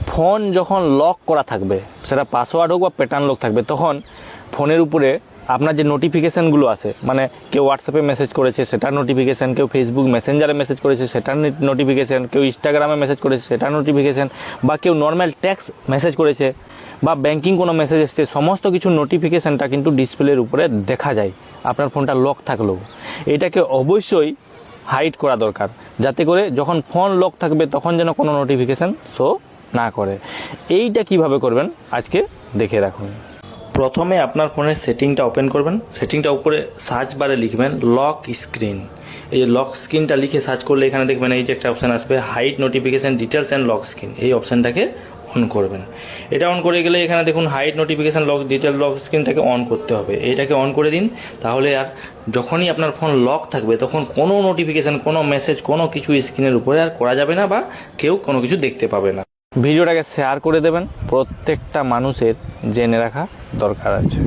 Phone যখন lock করা থাকবে, সেটা পাসওয়ার্ড হোক বা প্যাটার্ন লক থাকবে, তখন ফোনের উপরে আপনার যে নোটিফিকেশানগুলো আছে, মানে কেউ হোয়াটসঅ্যাপে মেসেজ করেছে সেটার নোটিফিকেশান, কেউ ফেসবুক মেসেঞ্জারে মেসেজ করেছে সেটার নোটিফিকেশান, কেউ ইনস্টাগ্রামে মেসেজ করেছে সেটার নোটিফিকেশান, বা কেউ নর্মাল টেক্সট মেসেজ করেছে বা ব্যাংকিং কোনো মেসেজ এসছে, সমস্ত কিছু নোটিফিকেশানটা কিন্তু ডিসপ্লের উপরে দেখা যায় আপনার ফোনটা লক থাকলেও। এটাকে অবশ্যই হাইড করা দরকার, যাতে করে যখন ফোন লক থাকবে তখন যেন কোনো নোটিফিকেশান শো না করে। এইটা কিভাবে করবেন আজকে দেখে রাখুন। প্রথমে আপনার ফোনের সেটিংটা ওপেন করবেন। সেটিংটা উপরে সার্চ বারে লিখবেন লক স্ক্রিন। এই লক স্ক্রিনটা লিখে সার্চ করলে এখানে দেখবেন এই যে একটা অপশান আসবে, hide notification details and lock screen. এই অপশানটাকে অন করবেন। এটা অন করে গেলে এখানে দেখুন hide notification lock detail lock স্ক্রিনটাকে অন করতে হবে। এইটাকে অন করে দিন, তাহলে আর যখনই আপনার ফোন লক থাকবে তখন কোনো নোটিফিকেশান, কোনো মেসেজ, কোনো কিছু স্ক্রিনের উপরে আর করা যাবে না বা কেউ কোনো কিছু দেখতে পাবে না। ভিডিওটাকে শেয়ার করে দেবেন, প্রত্যেকটা মানুষের জেনে রাখা দরকার আছে।